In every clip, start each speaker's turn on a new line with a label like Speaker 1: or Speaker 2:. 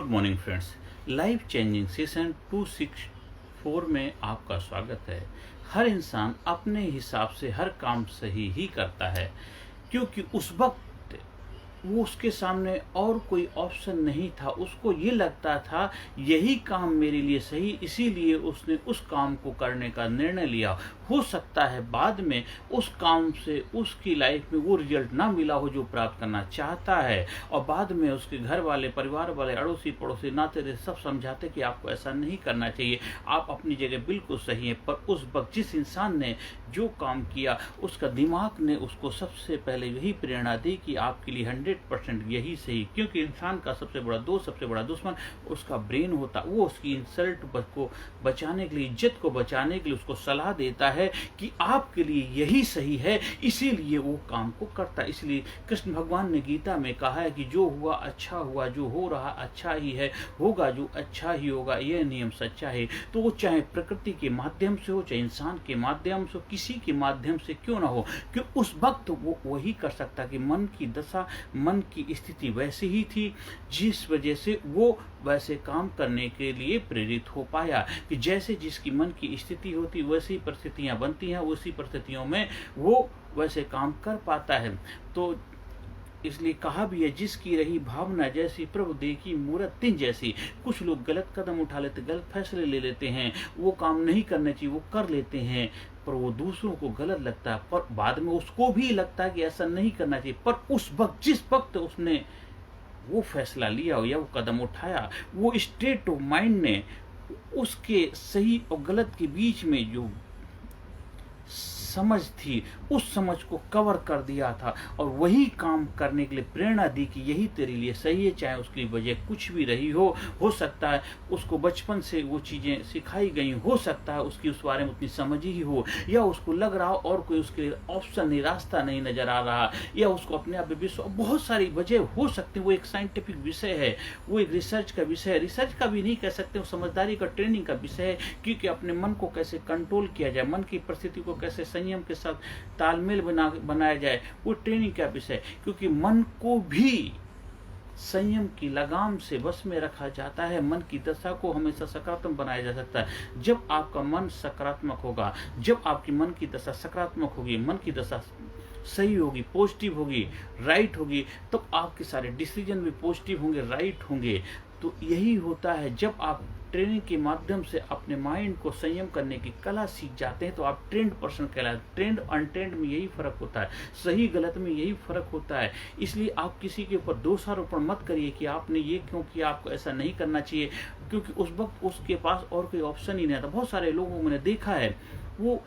Speaker 1: Good morning friends. Life changing session 264 में आपका स्वागत है। हर इंसान अपने हिसाब से हर काम सही ही करता है, क्योंकि उस वक्त वो उसके सामने और कोई ऑप्शन नहीं था। उसको ये लगता था यही काम मेरे लिए सही, इसीलिए उसने उस काम को करने का निर्णय लिया। हो सकता है बाद में उस काम से उसकी लाइफ में वो रिजल्ट ना मिला हो जो प्राप्त करना चाहता है, और बाद में उसके घर वाले, परिवार वाले, अड़ोसी पड़ोसी, नाते रिश्ते सब समझाते कि आपको ऐसा नहीं करना चाहिए, आप अपनी जगह बिल्कुल सही हैं। पर उस वक्त जिस इंसान ने जो काम किया, उसका दिमाग ने उसको सबसे पहले यही प्रेरणा दी कि आपके लिए 100% यही सही। क्योंकि इंसान का सबसे बड़ा दोस्त, सबसे बड़ा दुश्मन उसका ब्रेन होता। वो उसकी इंसल्ट को बचाने के लिए, इज्जत को बचाने के लिए उसको सलाह देता है कि आपके लिए यही सही है, इसीलिए वो काम को करता है। इसलिए कृष्ण भगवान ने गीता में कहा है कि जो हुआ अच्छा हुआ, जो हो रहा अच्छा ही है, होगा जो अच्छा ही होगा, यह नियम सच्चा है। तो वो चाहे प्रकृति के माध्यम से हो, चाहे इंसान के माध्यम से हो, किसी के माध्यम से क्यों ना हो, क्यों उस वक्त वो वही कर सकता कि मन की दशा, मन की स्थिति वैसी ही थी, जिस वजह से वो वैसे काम करने के लिए प्रेरित हो पाया। कि जैसे जिसकी मन की स्थिति होती वैसी परिस्थितियां बनती हैं, उसी परिस्थितियों में वो वैसे काम कर पाता है। तो इसलिए कहा भी है, जिसकी रही भावना जैसी प्रभु देखी मूरत तिन जैसी। कुछ लोग गलत कदम उठा लेते, गलत फैसले ले लेते हैं, वो काम नहीं करना चाहिए वो कर लेते हैं, पर वो दूसरों को गलत लगता है, पर बाद में उसको भी लगता है कि ऐसा नहीं करना चाहिए। पर उस वक्त, जिस वक्त उसने वो फैसला लिया या वो कदम उठाया, वो स्टेट ऑफ माइंड ने उसके सही और गलत के बीच में जो समझ थी, उस समझ को कवर कर दिया था, और वही काम करने के लिए प्रेरणा दी कि यही तेरे लिए सही है, चाहे उसकी वजह कुछ भी रही हो सकता है उसको बचपन से वो चीज़ें सिखाई गई, हो सकता है उसकी उस बारे में उतनी समझ ही हो, या उसको लग रहा हो और कोई उसके लिए ऑप्शन नहीं, रास्ता नहीं नजर आ रहा, या उसको अपने आप में विश्वास, बहुत सारी वजह हो सकती है। वो एक साइंटिफिक विषय है, वो एक रिसर्च का विषय है, रिसर्च का भी नहीं कह सकते, वो समझदारी का, ट्रेनिंग का विषय है, क्योंकि अपने मन को कैसे कंट्रोल किया जाए, मन की परिस्थिति को कैसे संयम के साथ तालमेल बनाया जाए, वो ट्रेनिंग का विषय। क्योंकि मन को भी संयम की लगाम से बस में रखा जाता है, मन की दशा को हमेशा सकारात्मक बनाया जा सकता है। जब आपका मन सकारात्मक होगा, जब आपकी मन की दशा सकारात्मक होगी, मन की दशा सही होगी, पॉजिटिव होगी, राइट होगी, तो आपके सारे डिसीजन भी पॉजिटिव होंगे, राइट होंगे। तो यही होता है, जब आप ट्रेनिंग के माध्यम से अपने माइंड को संयम करने की कला सीख जाते हैं, तो आप ट्रेंड पर्सन कहलाते हैं। ट्रेंड अनट्रेंड में यही फर्क होता है, सही गलत में यही फर्क होता है। इसलिए आप किसी के ऊपर दोषारोपण मत करिए कि आपने ये क्यों किया, आपको ऐसा नहीं करना चाहिए, क्योंकि उस वक्त उसके पास और कोई ऑप्शन ही नहीं था। बहुत सारे लोगों को मैंने देखा है, वो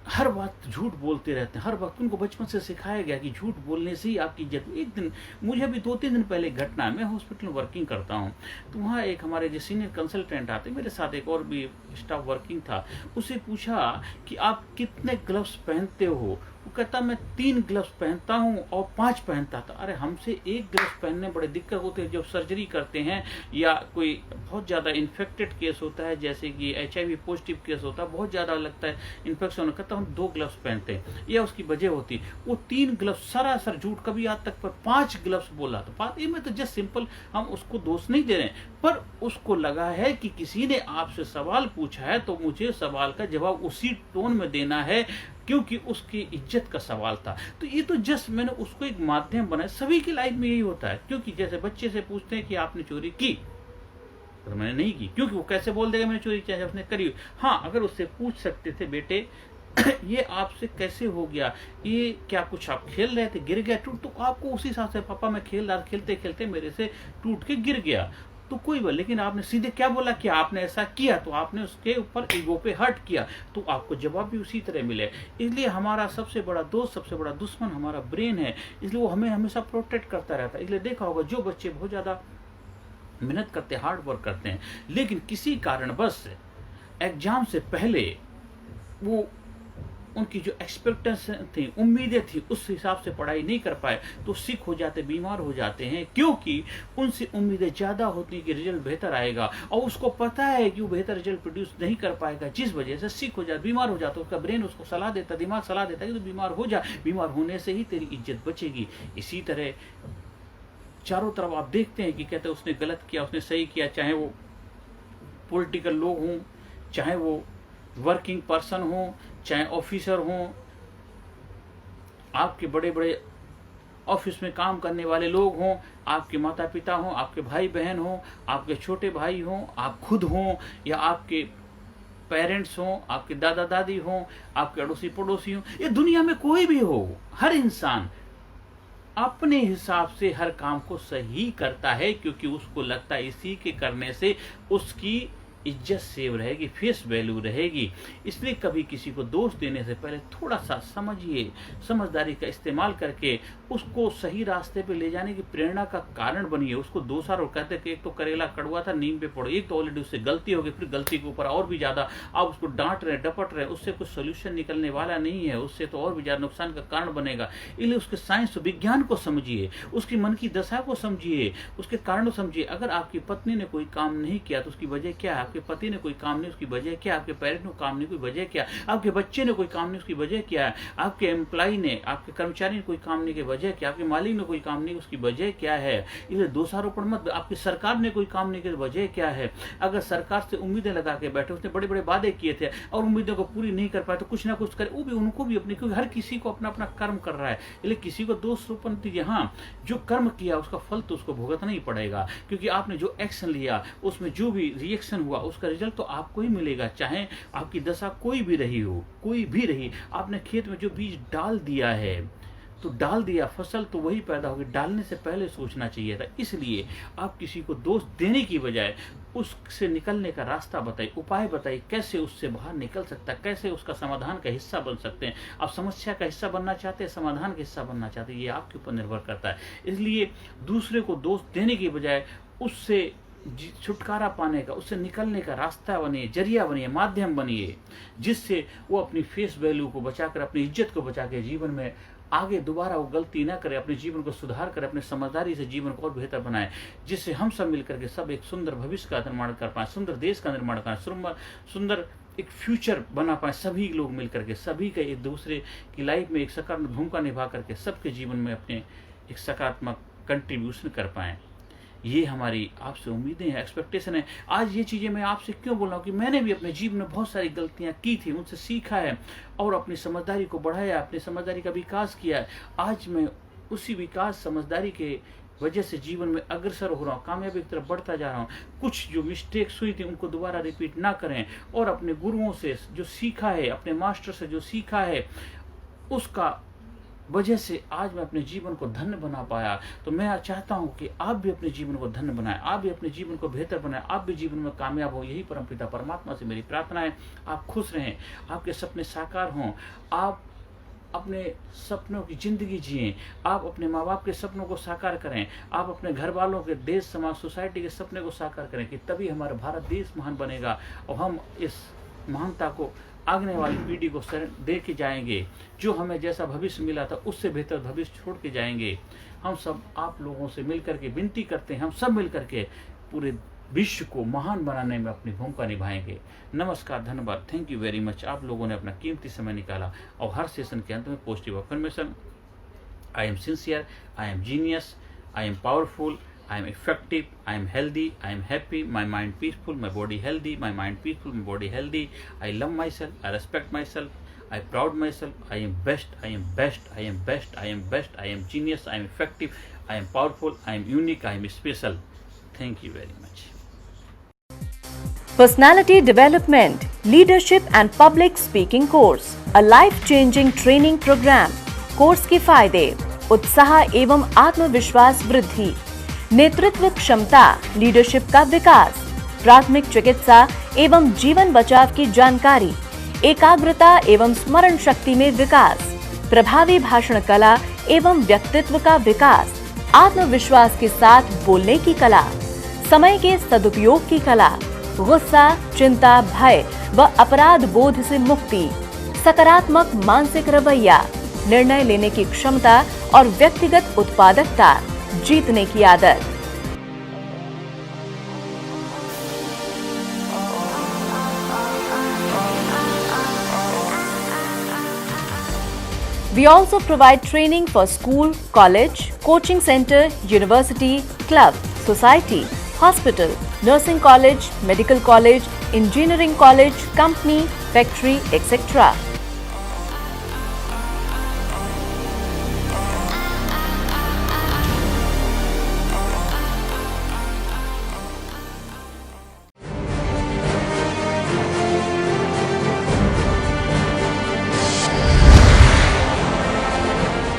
Speaker 1: हर बात झूठ बोलते रहते हैं, हर वक्त उनको बचपन से सिखाया गया कि झूठ बोलने से ही आपकी इज्जत। एक दिन मुझे अभी 2-3 दिन पहले घटना, मैं हॉस्पिटल में वर्किंग करता हूँ, तो वहाँ एक हमारे जो सीनियर कंसल्टेंट आते, मेरे साथ एक और भी स्टाफ वर्किंग था, उससे पूछा कि आप कितने ग्लव्स पहनते हो। वो कहता मैं 3 ग्लव्स पहनता हूँ और 5 पहनता था। अरे हमसे 1 ग्लव्स पहनने बड़े दिक्कत होती है, जब सर्जरी करते हैं या कोई बहुत ज़्यादा इन्फेक्टेड केस होता है, जैसे कि HIV पॉजिटिव केस होता है, बहुत ज़्यादा लगता है इन्फेक्शन, कहता हम 2 ग्लव्स पहनते हैं, या उसकी वजह होती। वो 3 ग्लव्स सरासर झूठ, कभी आज तक पर 5 ग्लव्स बोला। तो बात ये में तो जस्ट सिंपल, हम उसको दोष नहीं दे रहे हैं, पर उसको लगा है कि किसी ने आपसे सवाल पूछा है तो मुझे सवाल का जवाब उसी टोन में देना है, क्योंकि उसकी इज्जत का सवाल था। तो ये तो जस्ट मैंने उसको एक माध्यम बनाया। सभी की लाइफ में यही होता है, क्योंकि जैसे बच्चे से पूछते हैं कि आपने चोरी की, तो मैंने नहीं की, क्योंकि वो कैसे बोल देगा मैंने चोरी किया, उसने करी। हाँ, अगर उससे पूछ सकते थे बेटे ये आपसे कैसे हो गया, ये क्या कुछ आप खेल रहे थे, गिर गया टूट, तो आपको उसी हिसाब से, पापा मैं खेल रहा, खेलते खेलते मेरे से टूट के गिर गया, तो कोई बात। लेकिन आपने सीधे क्या बोला कि आपने ऐसा किया, तो आपने उसके ऊपर ईगो पे हर्ट किया, तो आपको जवाब भी उसी तरह मिले। इसलिए हमारा सबसे बड़ा दोस्त, सबसे बड़ा दुश्मन हमारा ब्रेन है, इसलिए वो हमें हमेशा प्रोटेक्ट करता रहता है। इसलिए देखा होगा, जो बच्चे बहुत ज़्यादा मेहनत करते हैं, हार्ड वर्क करते हैं, लेकिन किसी कारणवश एग्जाम से पहले वो उनकी जो एक्सपेक्टेशन थी, उम्मीदें थी, उस हिसाब से पढ़ाई नहीं कर पाए, तो सिक हो जाते, बीमार हो जाते हैं, क्योंकि उनसे उम्मीदें ज़्यादा होती कि रिजल्ट बेहतर आएगा, और उसको पता है कि वो बेहतर रिजल्ट प्रोड्यूस नहीं कर पाएगा, जिस वजह से सिक हो जाता, बीमार हो जाता। उसका ब्रेन उसको सलाह देता, दिमाग सलाह देता है कि तो बीमार हो जा, बीमार होने से ही तेरी इज्जत बचेगी। इसी तरह चारों तरफ आप देखते हैं कि कहते हैं उसने गलत किया, उसने सही किया, चाहे वो पॉलिटिकल लोग हों, चाहे वो वर्किंग पर्सन हों, चाहे ऑफिसर हों, आपके बड़े बड़े ऑफिस में काम करने वाले लोग हों, आपके माता पिता हों, आपके भाई बहन हों, आपके छोटे भाई हों, आप खुद हों, या आपके पेरेंट्स हों, आपके दादा दादी हों, आपके अड़ोसी पड़ोसी हों, ये दुनिया में कोई भी हो, हर इंसान अपने हिसाब से हर काम को सही करता है, क्योंकि उसको लगता है इसी के करने से उसकी इज्जत सेव रहेगी, फेस वैल्यू रहेगी। इसलिए कभी किसी को दोष देने से पहले थोड़ा सा समझिए, समझदारी का इस्तेमाल करके उसको सही रास्ते पे ले जाने की प्रेरणा का कारण बनिए। उसको दोषारोप कहते कि एक तो करेला कड़वा था, नीम पे पड़ो, एक तो ऑलरेडी उससे गलती हो गई, फिर गलती के ऊपर और भी ज्यादा आप उसको डांट रहे, डपट रहे, उससे कुछ सोल्यूशन निकलने वाला नहीं है, उससे तो और भी ज्यादा नुकसान का कारण बनेगा। इसलिए उसके साइंस विज्ञान को समझिए, उसकी मन की दशा को समझिए, उसके कारण समझिए। अगर आपकी पत्नी ने कोई काम नहीं किया तो उसकी वजह क्या है, आपके पति ने कोई काम नहीं उसकी वजह क्या, आपके पेरेंट ने काम नहीं कोई वजह क्या, आपके बच्चे ने कोई काम नहीं उसकी वजह क्या है, आपके एम्प्लॉय ने, आपके कर्मचारी ने कोई काम नहीं की वजह क्या, आपके मालिक ने कोई काम नहीं उसकी वजह क्या है। इसलिए दोषारोपण मत, आपकी सरकार ने कोई काम नहीं की वजह क्या है। अगर सरकार से उम्मीदें लगा के बैठे, उसने बड़े बड़े वादे किए थे और उम्मीदों को पूरी नहीं कर पाए, तो कुछ ना कुछ करे, वो भी उनको भी अपने, क्योंकि हर किसी को अपना अपना कर्म कर रहा है। इसलिए किसी को दोषारोपण दीजिए, हाँ जो कर्म किया उसका फल तो उसको भुगतना ही पड़ेगा, क्योंकि आपने जो एक्शन लिया उसमें जो भी रिएक्शन हुआ उसका रिजल्ट तो आपको ही मिलेगा, चाहे आपकी दशा कोई भी रही हो, कोई भी रही। आपने खेत में जो बीज डाल दिया है तो डाल दिया, फसल तो वही पैदा होगी, डालने से पहले सोचना चाहिए था। इसलिए आप किसी को दोष देने की बजाय उससे निकलने का रास्ता बताइए, उपाय बताइए, कैसे उससे बाहर निकल सकता है, कैसे उसका समाधान का हिस्सा बन सकते हैं। आप समस्या का हिस्सा बनना चाहते हैं, समाधान का हिस्सा बनना चाहते हैं, ये आपके ऊपर निर्भर करता है। इसलिए दूसरे को दोष देने की बजाय उससे छुटकारा पाने का, उससे निकलने का रास्ता बनिए, जरिया बनिए, माध्यम बनिए, जिससे वो अपनी फेस वैल्यू को बचाकर, अपनी इज्जत को बचा के जीवन में आगे दोबारा वो गलती ना करे, अपने जीवन को सुधार कर, अपने समझदारी से जीवन को और बेहतर बनाए, जिससे हम सब मिलकर के सब एक सुंदर भविष्य का निर्माण कर पाए, सुंदर देश का निर्माण कर पाए, सुंदर एक फ्यूचर बना पाए। सभी लोग मिलकर के, सभी का एक दूसरे की लाइफ में एक सकारात्मक भूमिका निभा करके सबके जीवन में अपने एक सकारात्मक कंट्रीब्यूशन कर पाए। ये हमारी आपसे उम्मीदें हैं, एक्सपेक्टेशन है। आज ये चीज़ें मैं आपसे क्यों बोल रहा हूँ कि मैंने भी अपने जीवन में बहुत सारी गलतियाँ की थी, उनसे सीखा है और अपनी समझदारी को बढ़ाया, अपनी समझदारी का विकास किया है। आज मैं उसी विकास, समझदारी के वजह से जीवन में अग्रसर हो रहा हूँ, कामयाबी की तरफ बढ़ता जा रहा हूँ। कुछ जो मिस्टेक्स हुई थी उनको दोबारा रिपीट ना करें, और अपने गुरुओं से जो सीखा है, अपने मास्टर से जो सीखा है, उसका वजह से आज मैं अपने जीवन को धन्य बना पाया। तो मैं चाहता हूं कि आप भी अपने जीवन को धन्य बनाएं, आप भी अपने जीवन को बेहतर बनाएं, आप भी जीवन में कामयाब हो। यही परमपिता परमात्मा से मेरी प्रार्थना है। आप खुश रहें, आपके सपने साकार हों, आप अपने सपनों की जिंदगी जिएं, आप अपने माँ बाप के सपनों को साकार करें, आप अपने घर वालों के, देश, समाज, सोसाइटी के सपने को साकार करें, कि तभी हमारा भारत देश महान बनेगा और हम इस महानता को आगने वाली पीढ़ी को दे के जाएंगे। जो हमें जैसा भविष्य मिला था उससे बेहतर भविष्य छोड़ के जाएंगे। हम सब आप लोगों से मिलकर के विनती करते हैं, हम सब मिलकर के पूरे विश्व को महान बनाने में अपनी भूमिका निभाएंगे। नमस्कार, धन्यवाद, थैंक यू वेरी मच। आप लोगों ने अपना कीमती समय निकाला। और हर सेशन के अंत में positive affirmation, I am sincere, I am genius, I am powerful, I am effective, I am healthy, I am happy, my mind peaceful, my body healthy, my mind peaceful, my body healthy. I love myself, I respect myself, I proud myself, I am best, I am best, I am best, I am best, I am genius, I am effective, I am powerful, I am unique, I am special. Thank you very much.
Speaker 2: Personality Development, Leadership and Public Speaking Course, a life-changing training program. Course के फायदे: उत्साह एवं आत्मविश्वास वृद्धि, नेतृत्व क्षमता, leadership का विकास, प्राथमिक चिकित्सा एवं जीवन बचाव की जानकारी, एकाग्रता एवं स्मरण शक्ति में विकास, प्रभावी भाषण कला एवं व्यक्तित्व का विकास, आत्मविश्वास के साथ बोलने की कला, समय के सदुपयोग की कला, गुस्सा, चिंता, भय व अपराध बोध से मुक्ति, सकारात्मक मानसिक रवैया, निर्णय लेने की क्षमता और व्यक्तिगत उत्पादकता, जीतने की आदत। We also provide training for school, college, coaching center, university, club, society, hospital, nursing college, medical college, engineering college, company, factory, etc.